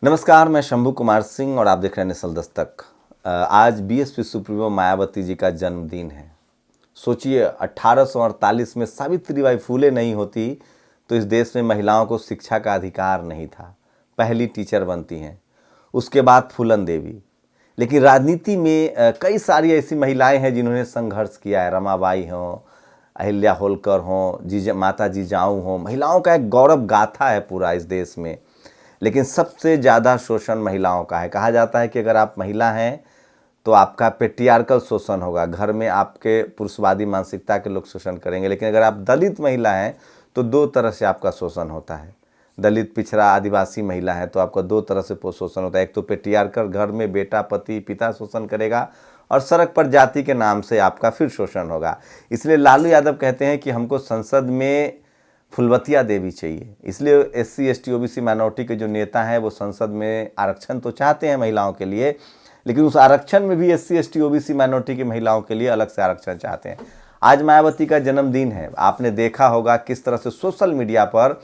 नमस्कार, मैं शंभू कुमार सिंह और आप देख रहे हैं नेशनल दस्तक। आज बीएसपी सुप्रीमो मायावती जी का जन्मदिन है। सोचिए, 1848 में सावित्रीबाई फूले नहीं होती तो इस देश में महिलाओं को शिक्षा का अधिकार नहीं था। पहली टीचर बनती हैं, उसके बाद फूलन देवी। लेकिन राजनीति में कई सारी ऐसी महिलाएं हैं जिन्होंने संघर्ष किया है। रमाबाई हों, अहिल्या होलकर हों, माता जिजाऊ हों। महिलाओं का एक गौरव गाथा है पूरा इस देश में। लेकिन सबसे ज़्यादा शोषण महिलाओं का है। कहा जाता है कि अगर आप महिला हैं तो आपका पेट्रियार्कल शोषण होगा, घर में आपके पुरुषवादी मानसिकता के लोग शोषण करेंगे। लेकिन अगर आप दलित महिला हैं तो दो तरह से आपका शोषण होता है। दलित, पिछड़ा, आदिवासी महिला है तो आपका दो तरह से शोषण होता है। एक तो पेट्रियार्कल, घर में बेटा, पति, पिता शोषण करेगा, और सड़क पर जाति के नाम से आपका फिर शोषण होगा। इसलिए लालू यादव कहते हैं कि हमको संसद में फुलवतिया देवी चाहिए। इसलिए एससी, एसटी, ओबीसी माइनॉरिटी के जो नेता हैं वो संसद में आरक्षण तो चाहते हैं महिलाओं के लिए, लेकिन उस आरक्षण में भी एससी, एसटी, ओबीसी माइनॉरिटी की महिलाओं के लिए अलग से आरक्षण चाहते हैं। आज मायावती का जन्मदिन है। आपने देखा होगा किस तरह से सोशल मीडिया पर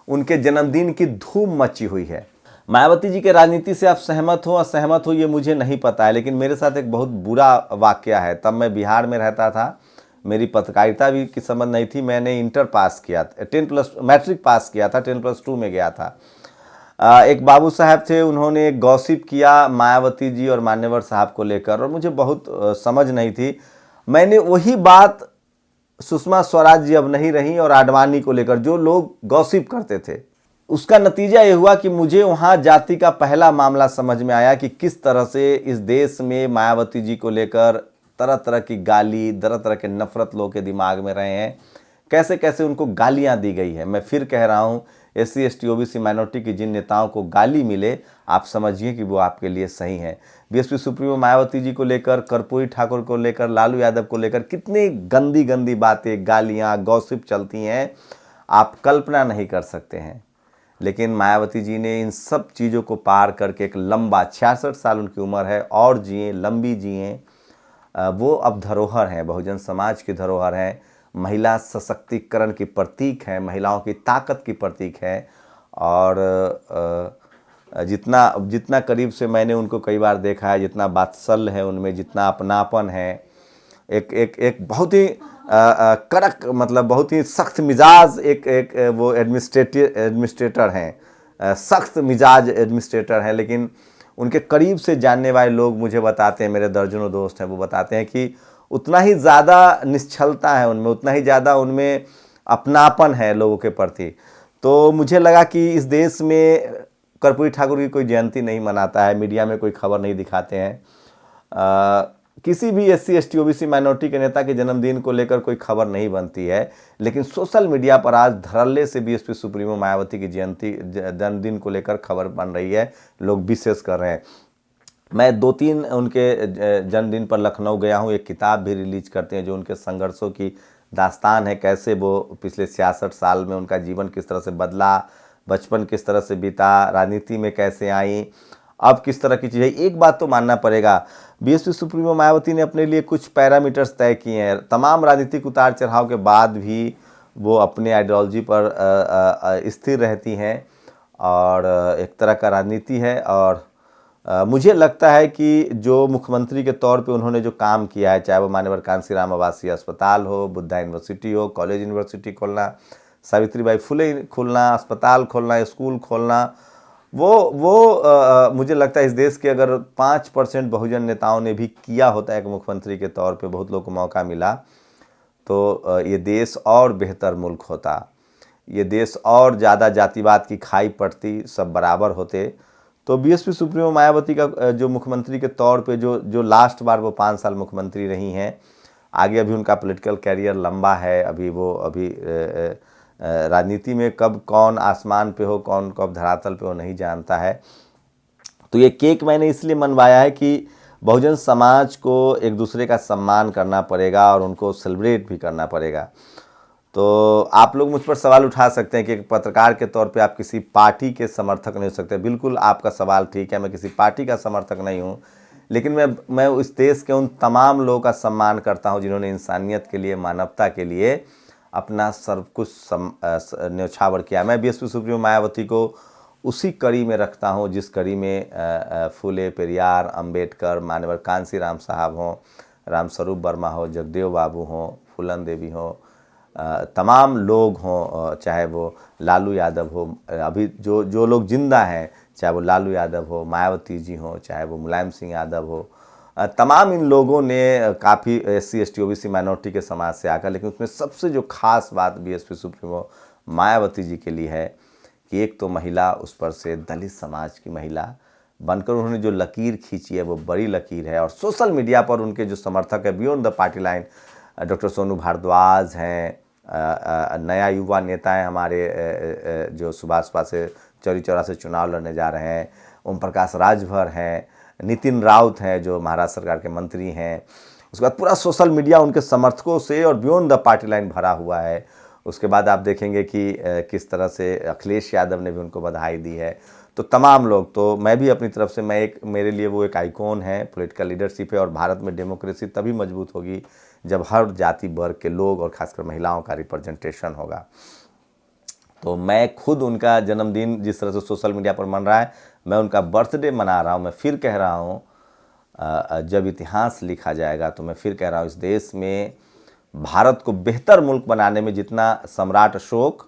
उनके जन्मदिन की धूम मची हुई है। मायावती जी के राजनीति से आप सहमत हो असहमत हो ये मुझे नहीं पता है, लेकिन मेरे साथ एक बहुत बुरा वाकया है। तब मैं बिहार में रहता था, मेरी पत्रकारिता भी की समझ नहीं थी। मैंने इंटर पास किया, 10+ मैट्रिक पास किया था, 10+2 में गया था। एक बाबू साहब थे, उन्होंने एक गॉसिप किया मायावती जी और मान्यवर साहब को लेकर, और मुझे बहुत समझ नहीं थी। मैंने वही बात सुषमा स्वराज जी अब नहीं रही और आडवाणी को लेकर जो लोग गॉसिप करते थे, उसका नतीजा ये हुआ कि मुझे वहाँ जाति का पहला मामला समझ में आया कि किस तरह से इस देश में मायावती जी को लेकर तरह तरह की गाली, तरह तरह के नफरत लोगों के दिमाग में रहे हैं। कैसे कैसे उनको गालियां दी गई है। मैं फिर कह रहा हूं, एससी, एसटी, ओबीसी माइनॉरिटी की जिन नेताओं को गाली मिले, आप समझिए कि वो आपके लिए सही है। बीएसपी सुप्रीमो मायावती जी को लेकर, कर्पूरी ठाकुर को लेकर, लालू यादव को लेकर कितनी गंदी गंदी बातें, गालियां, गॉसिप चलती हैं, आप कल्पना नहीं कर सकते हैं। लेकिन मायावती जी ने इन सब चीज़ों को पार करके एक लंबा 66 साल उनकी उम्र है, और जिए, लंबी जिए। वो अब धरोहर हैं, बहुजन समाज की धरोहर हैं, महिला सशक्तिकरण की प्रतीक हैं, महिलाओं की ताकत की प्रतीक है। और जितना जितना करीब से मैंने उनको कई बार देखा है, जितना वात्सल्य है उनमें, जितना अपनापन है, एक बहुत ही कड़क, मतलब बहुत ही सख्त मिजाज एक वो एडमिनिस्ट्रेटर हैं, सख्त मिजाज एडमिनिस्ट्रेटर हैं। लेकिन उनके करीब से जानने वाले लोग मुझे बताते हैं, मेरे दर्जनों दोस्त हैं, वो बताते हैं कि उतना ही ज़्यादा निश्चलता है उनमें, उतना ही ज़्यादा उनमें अपनापन है लोगों के प्रति। तो मुझे लगा कि इस देश में कर्पूरी ठाकुर की कोई जयंती नहीं मनाता है, मीडिया में कोई खबर नहीं दिखाते हैं, किसी भी एससी, एसटी, ओबीसी माइनॉरिटी के नेता के जन्मदिन को लेकर कोई खबर नहीं बनती है। लेकिन सोशल मीडिया पर आज धड़ल्ले से बीएसपी सुप्रीमो मायावती की जन्मदिन को लेकर खबर बन रही है, लोग विशेष कर रहे हैं। मैं 2-3 उनके जन्मदिन पर लखनऊ गया हूँ। एक किताब भी रिलीज करते हैं जो उनके संघर्षों की दास्तान है, कैसे वो पिछले 66 साल में उनका जीवन किस तरह से बदला, बचपन किस तरह से बीता, राजनीति में कैसे आई, अब किस तरह की चीज़ है। एक बात तो मानना पड़ेगा, बीएसपी सुप्रीमो मायावती ने अपने लिए कुछ पैरामीटर्स तय किए हैं। तमाम राजनीतिक उतार चढ़ाव के बाद भी वो अपने आइडियोलॉजी पर स्थिर रहती हैं, और एक तरह का राजनीति है। और मुझे लगता है कि जो मुख्यमंत्री के तौर पे उन्होंने जो काम किया है, चाहे वो मान्यवर कांशीराम आवासीय अस्पताल हो, बुद्धा यूनिवर्सिटी हो, कॉलेज यूनिवर्सिटी खोलना, सावित्रीबाई फुले खोलना, अस्पताल खोलना, स्कूल खोलना, वो मुझे लगता है इस देश के अगर 5% बहुजन नेताओं ने भी किया होता है, एक मुख्यमंत्री के तौर पे बहुत लोगों को मौका मिला, तो ये देश और बेहतर मुल्क होता। ये देश और ज़्यादा जातिवाद की खाई पड़ती, सब बराबर होते। तो बीएसपी सुप्रीमो मायावती का जो मुख्यमंत्री के तौर पे जो लास्ट बार वो 5 साल मुख्यमंत्री रही हैं, आगे अभी उनका पॉलिटिकल कैरियर लंबा है। अभी राजनीति में कब कौन आसमान पे हो, कौन कब धरातल पे हो, नहीं जानता है। तो ये केक मैंने इसलिए मनवाया है कि बहुजन समाज को एक दूसरे का सम्मान करना पड़ेगा और उनको सेलिब्रेट भी करना पड़ेगा। तो आप लोग मुझ पर सवाल उठा सकते हैं कि एक पत्रकार के तौर पे आप किसी पार्टी के समर्थक नहीं हो सकते। बिल्कुल आपका सवाल ठीक है, मैं किसी पार्टी का समर्थक नहीं हूँ, लेकिन मैं इस देश के उन तमाम लोगों का सम्मान करता हूँ जिन्होंने इंसानियत के लिए, मानवता के लिए अपना सब कुछ न्यौछावर किया। मैं बीएसपी सुप्रीमो मायावती को उसी कड़ी में रखता हूँ जिस कड़ी में फूले, पेरियार, अंबेडकर, मान्यवर कांसीराम साहब हों, रामस्वरूप वर्मा हो, जगदेव बाबू हों, फूलन देवी हो, तमाम लोग हों, चाहे वो लालू यादव हो, अभी जो लोग जिंदा हैं, चाहे वो लालू यादव हो, मायावती जी हो, चाहे वो मुलायम सिंह यादव हो, तमाम इन लोगों ने काफ़ी SC ST OBC माइनॉरिटी के समाज से आकर, लेकिन उसमें सबसे जो खास बात BSP सुप्रीमो मायावती जी के लिए है कि एक तो महिला, उस पर से दलित समाज की महिला बनकर उन्होंने जो लकीर खींची है वो बड़ी लकीर है। और सोशल मीडिया पर उनके जो समर्थक है beyond the party line, doctor Sonu Bhardwaj हैं, नया युवा नेता है हमारे जो सुभाष से चौरी चौरा से चुनाव लड़ने जा रहे हैं, ओम प्रकाश राजभर हैं, नितिन राउत हैं जो महाराष्ट्र सरकार के मंत्री हैं। उसके बाद पूरा सोशल मीडिया उनके समर्थकों से और बियॉन्ड द पार्टी लाइन भरा हुआ है। उसके बाद आप देखेंगे कि किस तरह से अखिलेश यादव ने भी उनको बधाई दी है। तो तमाम लोग, तो मैं भी अपनी तरफ से, मेरे लिए वो एक आइकॉन है, पॉलिटिकल लीडरशिप है। और भारत में डेमोक्रेसी तभी मजबूत होगी जब हर जाति वर्ग के लोग और खासकर महिलाओं का रिप्रेजेंटेशन होगा। तो मैं खुद उनका जन्मदिन जिस तरह से सोशल मीडिया पर मन रहा है, मैं उनका बर्थडे मना रहा हूँ। मैं फिर कह रहा हूँ, जब इतिहास लिखा जाएगा तो मैं फिर कह रहा हूँ, इस देश में भारत को बेहतर मुल्क बनाने में जितना सम्राट अशोक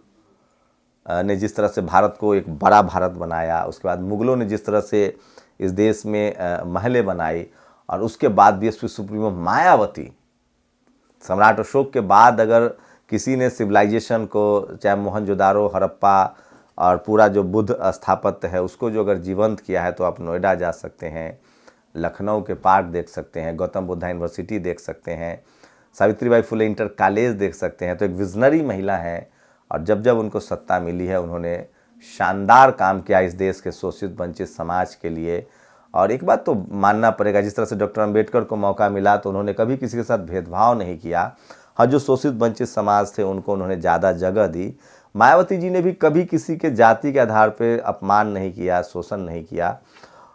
ने जिस तरह से भारत को एक बड़ा भारत बनाया, उसके बाद मुगलों ने जिस तरह से इस देश में महलें बनाई, और उसके बाद BSP सुप्रीमो मायावती, सम्राट अशोक के बाद अगर किसी ने सिविलाइजेशन को, चाहे मोहनजोदारो, हड़प्पा और पूरा जो बुद्ध स्थापत्य है उसको जो अगर जीवंत किया है, तो आप नोएडा जा सकते हैं, लखनऊ के पार्क देख सकते हैं, गौतम बुद्धा यूनिवर्सिटी देख सकते हैं, सावित्रीबाई फुले इंटर कॉलेज देख सकते हैं। तो एक विजनरी महिला है, और जब जब उनको सत्ता मिली है उन्होंने शानदार काम किया इस देश के शोषित वंचित समाज के लिए। और एक बात तो मानना पड़ेगा, जिस तरह से डॉक्टर अंबेडकर को मौका मिला तो उन्होंने कभी किसी के साथ भेदभाव नहीं किया। हाँ, जो शोषित वंचित समाज थे उनको उन्होंने ज़्यादा जगह दी। मायावती जी ने भी कभी किसी के जाति के आधार पर अपमान नहीं किया, शोषण नहीं किया।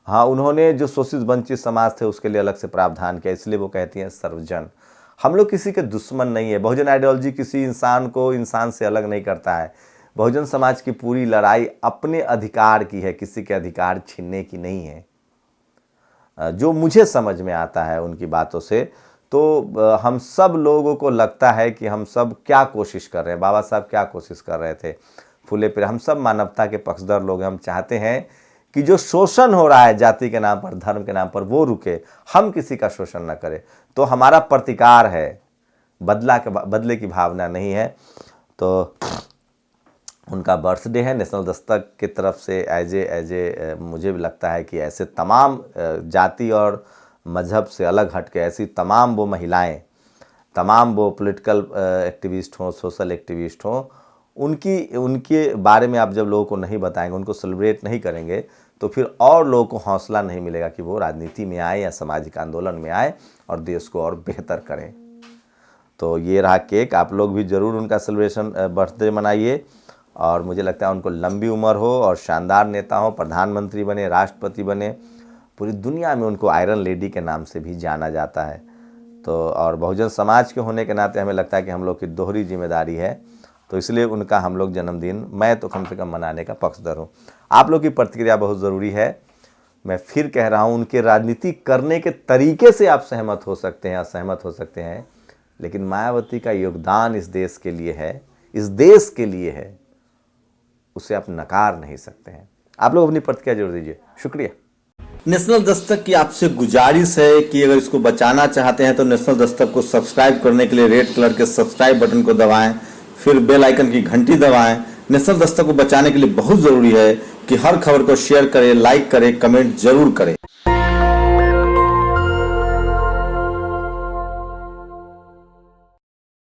हाँ, उन्होंने जो शोषित वंचित समाज थे उसके लिए अलग से प्रावधान किया, इसलिए वो कहती हैं सर्वजन। हम लोग किसी के दुश्मन नहीं है। बहुजन आइडियोलॉजी किसी इंसान को इंसान से अलग नहीं करता है। बहुजन समाज की पूरी लड़ाई अपने अधिकार की है, किसी के अधिकार छीनने की नहीं है, जो मुझे समझ में आता है उनकी बातों से। तो हम सब लोगों को लगता है कि हम सब क्या कोशिश कर रहे हैं, बाबा साहब क्या कोशिश कर रहे थे, फूले पे हम सब मानवता के पक्षधर लोग हैं। हम चाहते हैं कि जो शोषण हो रहा है जाति के नाम पर, धर्म के नाम पर, वो रुके, हम किसी का शोषण न करें। तो हमारा प्रतिकार है, बदले की भावना नहीं है। तो उनका बर्थडे है, नेशनल दस्तक की तरफ से एज ए मुझे भी लगता है कि ऐसे तमाम जाति और मजहब से अलग हट के ऐसी तमाम वो महिलाएं, तमाम वो पॉलिटिकल एक्टिविस्ट हों, सोशल एक्टिविस्ट हों, उनके बारे में आप जब लोगों को नहीं बताएंगे, उनको सेलिब्रेट नहीं करेंगे, तो फिर और लोगों को हौसला नहीं मिलेगा कि वो राजनीति में आए या सामाजिक आंदोलन में आए और देश को और बेहतर करें। तो ये रहा केक, आप लोग भी ज़रूर उनका सेलिब्रेशन बर्थडे मनाइए। और मुझे लगता है उनको लंबी उम्र हो और शानदार नेता हो, प्रधानमंत्री बने, राष्ट्रपति बने। पूरी दुनिया में उनको आयरन लेडी के नाम से भी जाना जाता है। तो और बहुजन समाज के होने के नाते हमें लगता है कि हम लोग की दोहरी जिम्मेदारी है, तो इसलिए उनका हम लोग जन्मदिन मैं तो कम से कम मनाने का पक्षधर हूँ। आप लोग की प्रतिक्रिया बहुत ज़रूरी है। मैं फिर कह रहा हूँ, उनके राजनीति करने के तरीके से आप सहमत हो सकते हैं, असहमत हो सकते हैं, लेकिन मायावती का योगदान इस देश के लिए है, इस देश के लिए है, उसे आप नकार नहीं सकते हैं। आप लोग अपनी प्रतिक्रिया जरूर दीजिए। शुक्रिया। नेशनल दस्तक की आपसे गुजारिश है कि अगर इसको बचाना चाहते हैं तो नेशनल दस्तक को सब्सक्राइब करने के लिए रेड कलर के सब्सक्राइब बटन को दबाएं, फिर बेल आइकन की घंटी दबाएं। नेशनल दस्तक को बचाने के लिए बहुत जरूरी है कि हर खबर को शेयर करें, लाइक करें, कमेंट जरूर करें।